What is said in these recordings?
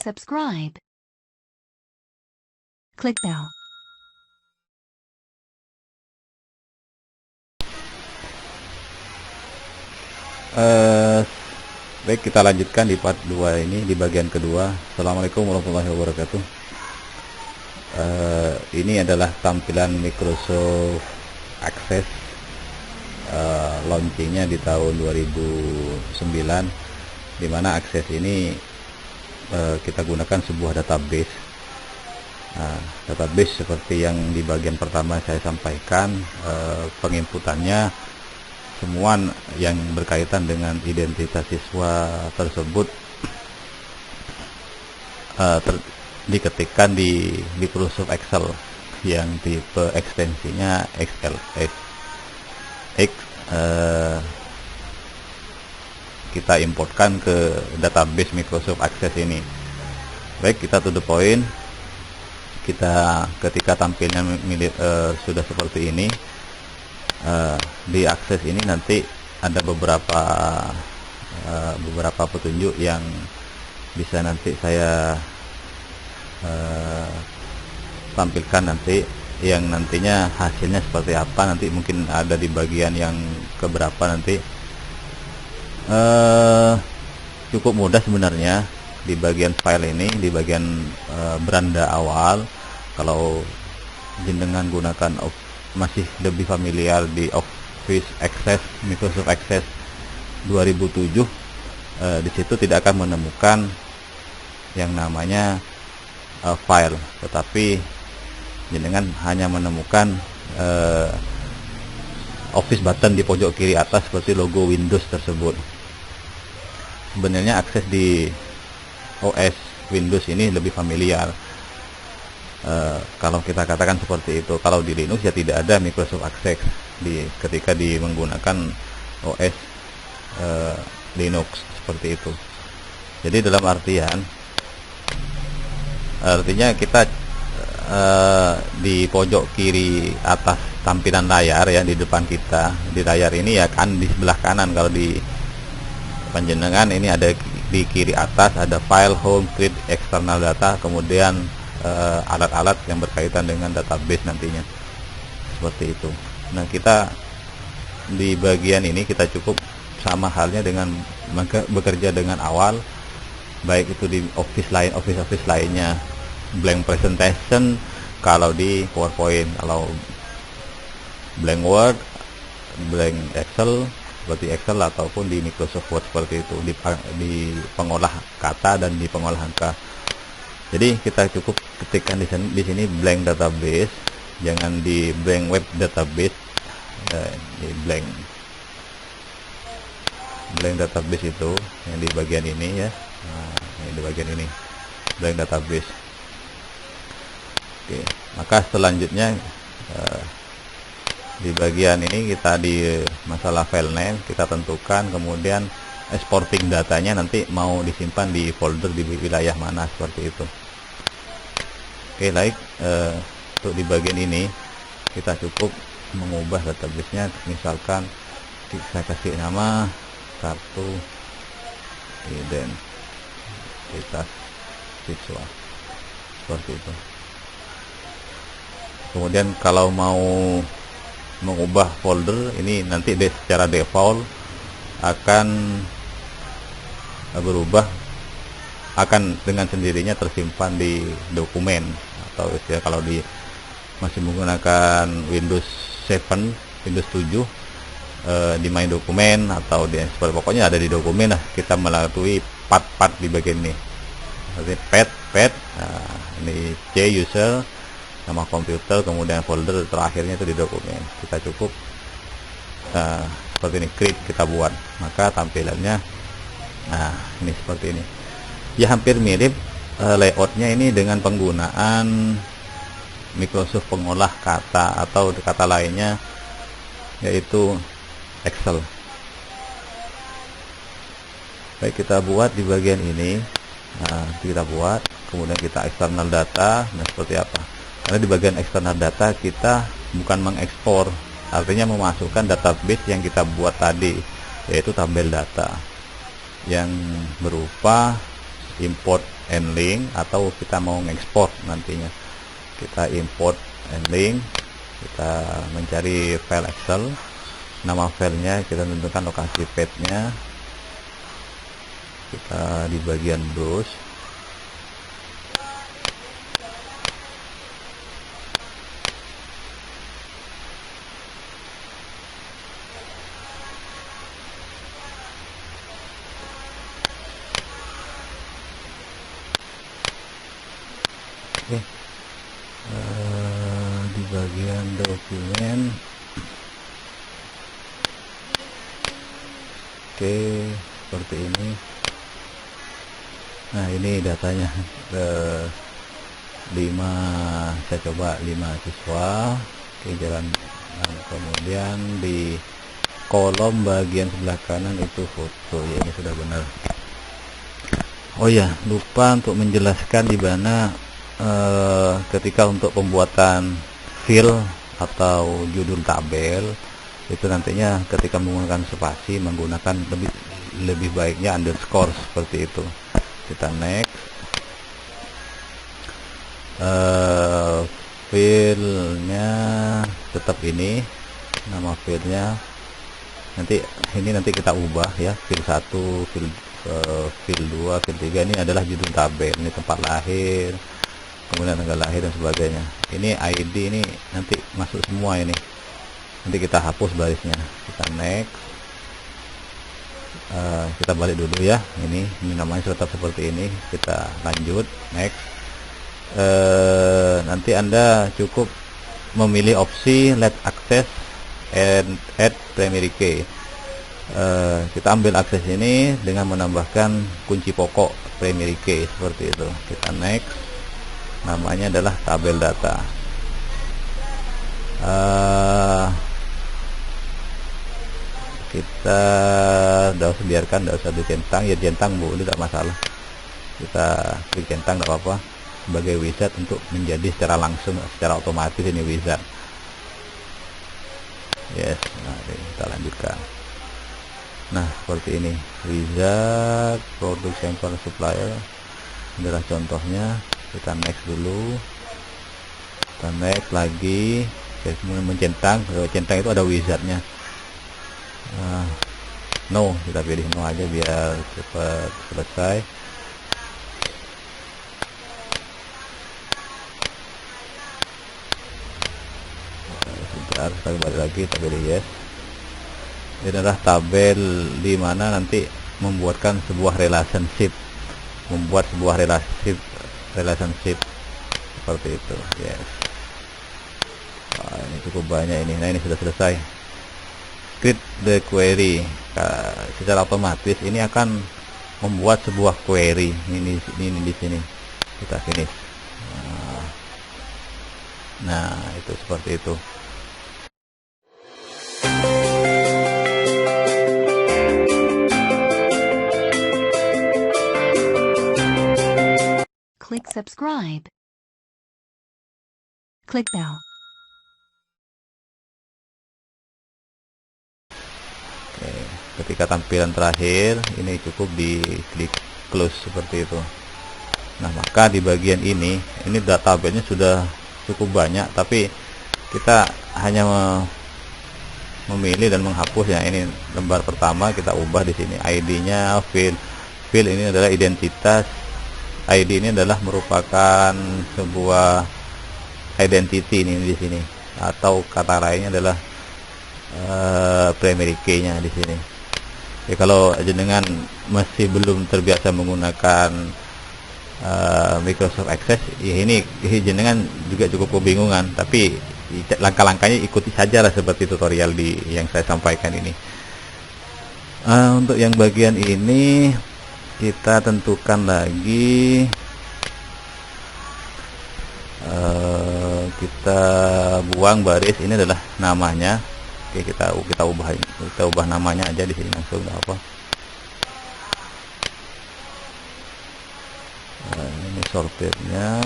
subscribe. Click bell. Baik, kita lanjutkan di part 2 ini, di bagian kedua. Assalamualaikum warahmatullahi wabarakatuh. Ini adalah tampilan Microsoft Access, launchingnya di tahun 2009, dimana Access ini kita gunakan sebuah database. Database seperti yang di bagian pertama saya sampaikan, penginputannya semua yang berkaitan dengan identitas siswa tersebut diketikkan di Microsoft Excel yang tipe ekstensinya XLSX. Kita importkan ke database Microsoft Access ini. Baik, kita to the point. Kita ketika tampilnya sudah seperti ini, di akses ini nanti ada beberapa petunjuk yang bisa nanti saya tampilkan nanti, yang nantinya hasilnya seperti apa nanti mungkin ada di bagian yang keberapa nanti. Cukup mudah sebenarnya di bagian file ini, di bagian beranda awal. Kalau jenengan gunakan masih lebih familiar di Office Access, Microsoft Access 2007, di situ tidak akan menemukan yang namanya file, tetapi jenengan hanya menemukan Office button di pojok kiri atas seperti logo Windows tersebut. Sebenarnya akses di OS Windows ini lebih familiar. Kalau kita katakan seperti itu. Kalau di Linux ya tidak ada Microsoft Access ketika menggunakan OS Linux seperti itu. Jadi dalam artinya kita di pojok kiri atas tampilan layar, ya, di depan kita di layar ini, ya kan, di sebelah kanan kalau di panjenengan ini ada di kiri atas ada file, home, create, external data, kemudian alat-alat yang berkaitan dengan database nantinya, seperti itu. Nah, kita di bagian ini kita cukup sama halnya dengan bekerja dengan awal, baik itu di office lainnya, blank presentation kalau di PowerPoint, kalau blank Word, blank Excel seperti Excel, ataupun di Microsoft Word seperti itu, di pengolah kata dan di pengolah angka. Jadi kita cukup ketikkan di sini blank database, jangan di blank web database, di blank database itu yang di bagian ini, ya. Nah, di bagian ini blank database. Oke, maka selanjutnya di bagian ini kita di masalah file name kita tentukan, kemudian exporting datanya nanti mau disimpan di folder di wilayah mana, seperti itu. Oke, baik. Untuk di bagian ini kita cukup mengubah database-nya, misalkan saya kasih nama kartu identitas siswa, seperti itu. Kemudian kalau mau mengubah folder ini nanti secara default akan berubah, akan dengan sendirinya tersimpan di dokumen, atau istilah kalau masih menggunakan Windows 7, Windows 7, di main dokumen atau di seperti, pokoknya ada di dokumen lah. Kita melalui part-part di bagian ini, seperti pad, nah, ini C user, nama komputer, kemudian folder terakhirnya itu di dokumen. Kita cukup seperti ini, create kita buat, maka tampilannya ini seperti ini, ya, hampir mirip layoutnya ini dengan penggunaan Microsoft pengolah kata atau kata lainnya yaitu Excel. Baik, kita buat di bagian ini. Nah, kita buat, kemudian kita external data. Nah, seperti apa? Karena di bagian external data kita bukan mengekspor, artinya memasukkan database yang kita buat tadi, yaitu tabel data yang berupa import and link, atau kita mau ngekspor nantinya. Kita import and link, kita mencari file Excel, nama filenya kita tentukan lokasi path-nya, kita di bagian browse. Oke, di bagian dokumen, oke, seperti ini. Nah, ini datanya 5, saya coba 5 siswa. Oke, jalan. Nah, kemudian di kolom bagian sebelah kanan itu foto, ya ini sudah benar. Oh ya, lupa untuk menjelaskan di mana ketika untuk pembuatan fill atau judul tabel itu nantinya ketika menggunakan spasi menggunakan lebih baiknya underscore seperti itu. Kita next. Filenya tetap ini, nama filenya nanti kita ubah ya, fil 1, fil 2, fil 3 ini adalah judul tabel, ini tempat lahir, kemudian tanggal lahir dan sebagainya. Ini ID, ini nanti masuk semua, ini nanti kita hapus barisnya. Kita next. Kita balik dulu ya, ini namanya tetap seperti ini. Kita lanjut next. Nanti Anda cukup memilih opsi let access and add primary key. Kita ambil akses ini dengan menambahkan kunci pokok primary key seperti itu. Kita next. Namanya adalah tabel data. Kita biarkan, tidak usah dicentang, ya centang Bu, tidak masalah. Kita klik centang, tidak apa-apa, sebagai wizard untuk menjadi secara langsung, secara otomatis ini wizard. Yes, mari kita lanjutkan. Nah, seperti ini wizard produk sampel supplier adalah contohnya. Kita next dulu, kita next lagi. Saya mencentang, centang itu ada wizardnya. No, kita pilih no aja biar cepat selesai. Sebentar, kita balik lagi, kita pilih yes. Ini adalah tabel di mana nanti membuatkan sebuah relationship, relationship seperti itu. Yes. Ini cukup banyak ini. Nah, ini sudah selesai. Create the query. Secara otomatis ini akan membuat sebuah query. Ini di sini. Kita finish. Nah, itu seperti itu. Click subscribe. Click bell. Oke, ketika tampilan terakhir ini cukup di klik close seperti itu. Nah, maka di bagian ini database-nya sudah cukup banyak, tapi kita hanya memilih dan menghapus ya. Ini lembar pertama kita ubah di sini. ID-nya fill ini adalah identitas. ID ini adalah merupakan sebuah identity ini di sini, atau kata lainnya adalah primary key-nya di sini. Ya, kalau jenengan masih belum terbiasa menggunakan Microsoft Access, ya ini jenengan juga cukup kebingungan, tapi langkah-langkahnya ikuti saja lah seperti tutorial yang saya sampaikan ini. Untuk yang bagian ini kita tentukan lagi, kita buang baris, ini adalah namanya. Oke, kita ubah namanya aja di sini langsung, nggak apa. Ini sortirnya.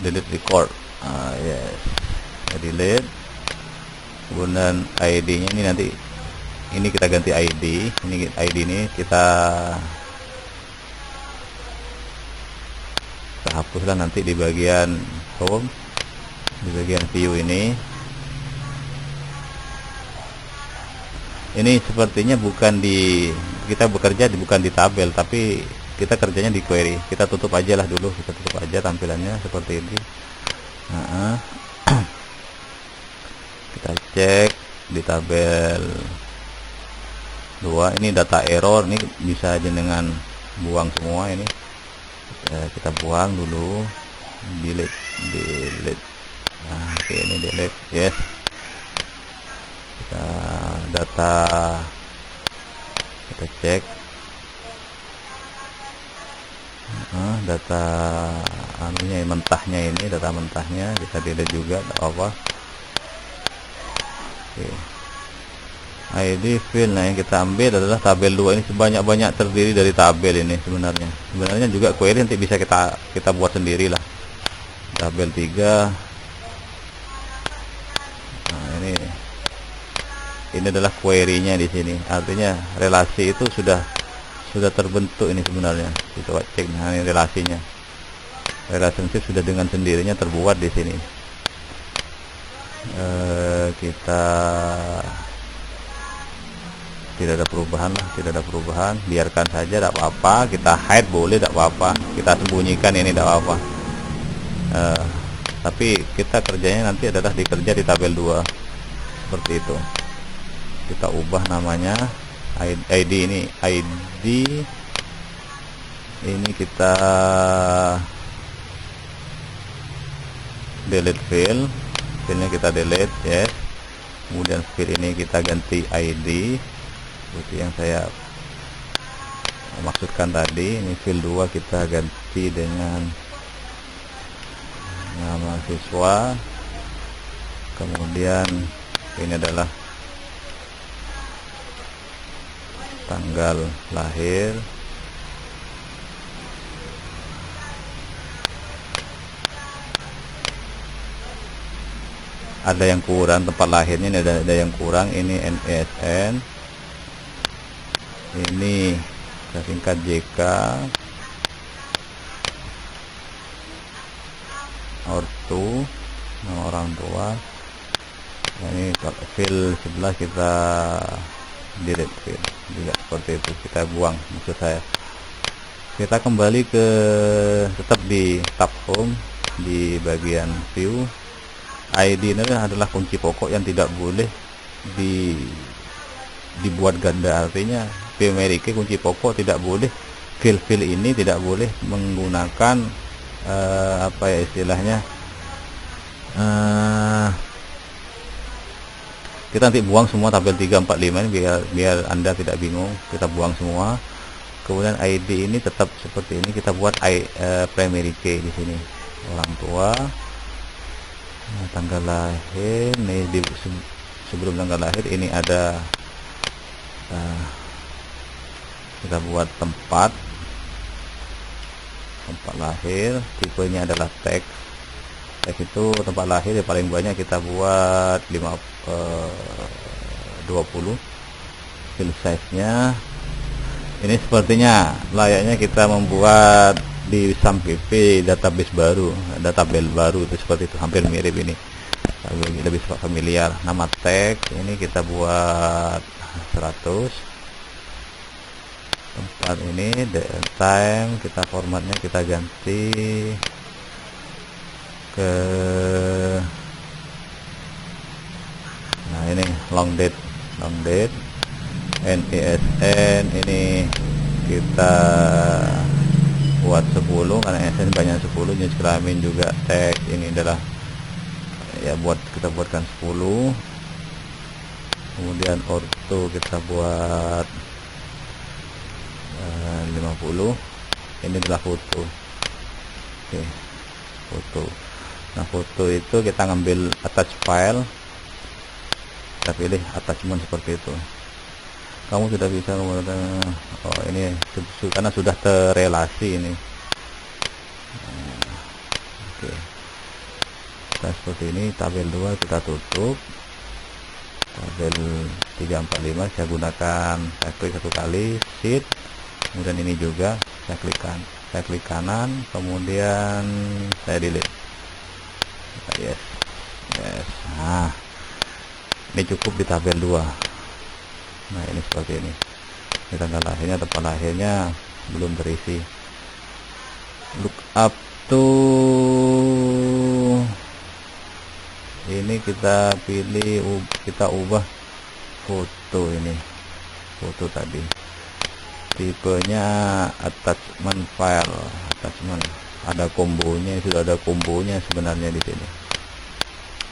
Delete record. Yes, delete. Kemudian ID-nya ini nanti ini kita ganti ID. Ini ID ini kita hapuslah nanti di bagian home, di bagian view ini. Ini sepertinya bukan kita bekerja bukan di tabel, tapi kita kerjanya di query. Kita tutup aja lah dulu, kita tutup aja tampilannya seperti ini. Kita cek di tabel 2, ini data error, ini bisa jenengan buang semua ini. Kita buang dulu, delete. Nah, oke, ini delete, yes. Kita data, kita cek data anunya, mentahnya ini, data mentahnya kita delete juga, tidak apa. Oke. ID field, nah yang kita ambil adalah tabel 2 ini, sebanyak-banyak terdiri dari tabel ini sebenarnya juga query nanti bisa kita buat sendiri lah. Tabel 3, nah ini adalah query-nya di sini, artinya relasi itu sudah terbentuk ini sebenarnya. Kita cek, nah ini relasinya, relationship sudah dengan sendirinya terbuat di sini. Kita tidak ada perubahan, biarkan saja, tidak apa-apa. Kita hide boleh, tidak apa-apa, kita sembunyikan ini, tidak apa-apa. Tapi kita kerjanya nanti adalah dikerja di tabel 2 seperti itu. Kita ubah namanya ID ini kita delete filenya kita delete, yes. Kemudian field ini kita ganti ID seperti yang saya maksudkan tadi. Ini field 2 kita ganti dengan nama siswa, kemudian ini adalah tanggal lahir, ada yang kurang tempat lahirnya, ini ada yang kurang, ini NSN, ini singkat JK, ortu, nama orang tua. Ini file sebelah kita delete file juga seperti itu, kita buang, maksud saya. Kita kembali ke tetap di tab home, di bagian view. ID ini adalah kunci pokok yang tidak boleh dibuat ganda, artinya primary key, kunci pokok, tidak boleh file ini tidak boleh menggunakan apa ya istilahnya, kita nanti buang semua tabel 3, 4, 5 ini biar Anda tidak bingung. Kita buang semua. Kemudian ID ini tetap seperti ini, kita buat primary key di sini, orang tua. Nah, tanggal lahir nih, sebelum tanggal lahir ini ada kita buat tempat lahir, tipenya adalah teks itu tempat lahir ya, paling banyak kita buat 20. File size nya ini sepertinya layaknya kita membuat di SAMPP database baru, database baru itu seperti itu, hampir mirip ini, lebih familiar. Nama teks ini kita buat 100. Tempat ini time, kita formatnya kita ganti ke, nah ini long date, NESN ini kita buat 10 karena SN banyak 10. Jenis kelamin juga teks ini adalah ya kita buatkan 10. Kemudian orto kita buat 50. Ini adalah foto. Oke, foto. Nah, foto itu kita ngambil attach file, kita pilih attachment seperti itu. Kamu sudah bisa menggunakan, oh ini karena sudah terrelasi ini. Oke, kita seperti ini. Tabel 2 kita tutup, tabel 345 saya gunakan, saya klik satu kali shift, kemudian ini juga saya klik kanan, kemudian saya delete. Yes. Nah, ini cukup di tabel 2. Nah, ini seperti ini. Ini tanggal lahirnya, tempat lahirnya belum terisi. Look up to ini kita pilih, kita ubah foto, ini foto tadi tipenya attachment file, attachment ada kombonya, sudah ada kombonya sebenarnya di sini.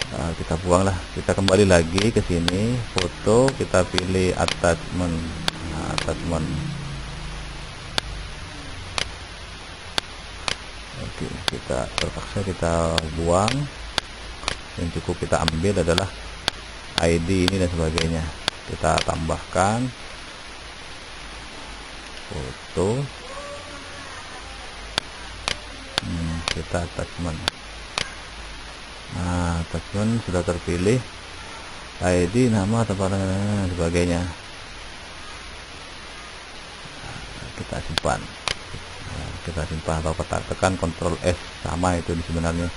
Nah, kita buanglah, kita kembali lagi ke sini, foto, kita pilih attachment. Nah, attachment. Oke, kita terpaksa kita buang. Yang cukup kita ambil adalah ID ini dan sebagainya. Kita tambahkan foto, kita attachment. Nah, attachment sudah terpilih, ID, nama, tempat dan sebagainya. Kita simpan. Kita simpan atau tekan Ctrl S, sama itu sebenarnya.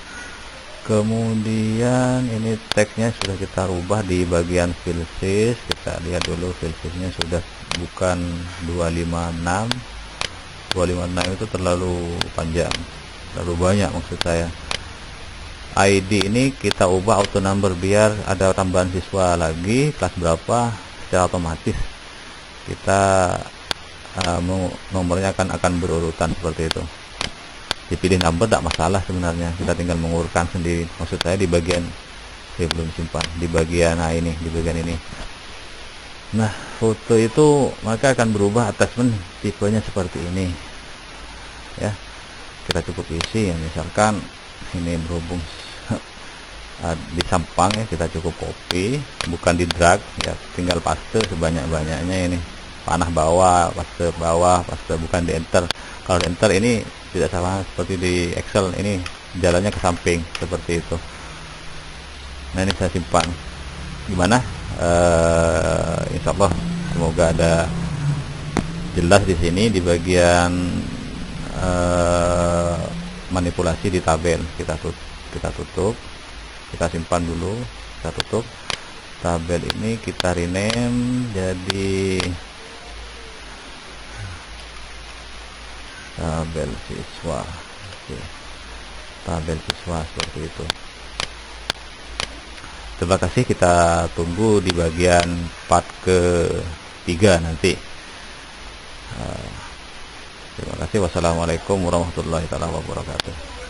Kemudian ini tagnya sudah kita rubah di bagian filesize. Kita lihat dulu filesize-nya sudah bukan 256. 256 itu terlalu panjang, terlalu banyak maksud saya. ID ini kita ubah auto number biar ada tambahan siswa lagi kelas berapa, secara otomatis kita nomornya akan berurutan seperti itu. Dipilih number tidak masalah sebenarnya, kita tinggal mengurutkan sendiri. Maksud saya di bagian, saya belum simpan di bagian, nah ini di bagian ini. Nah, foto itu maka akan berubah, attachment tipenya seperti ini ya. Kita cukup isi ya, misalkan ini berhubung di sampang ya, kita cukup copy, bukan di drag ya, tinggal paste sebanyak-banyaknya. Ini panah bawah, paste bawah, paste, bukan di enter. Kalau di enter ini tidak sama seperti di Excel, ini jalannya ke samping seperti itu. Nah, ini saya simpan. Gimana? Insya Allah semoga ada jelas di sini di bagian manipulasi di tabel. Kita tutup, kita simpan dulu, kita tutup. Tabel ini kita rename jadi tabel siswa. Oke. Tabel siswa seperti itu. Terima kasih, kita tunggu di bagian part ke-3 nanti. Terima kasih. Wassalamualaikum warahmatullahi wabarakatuh.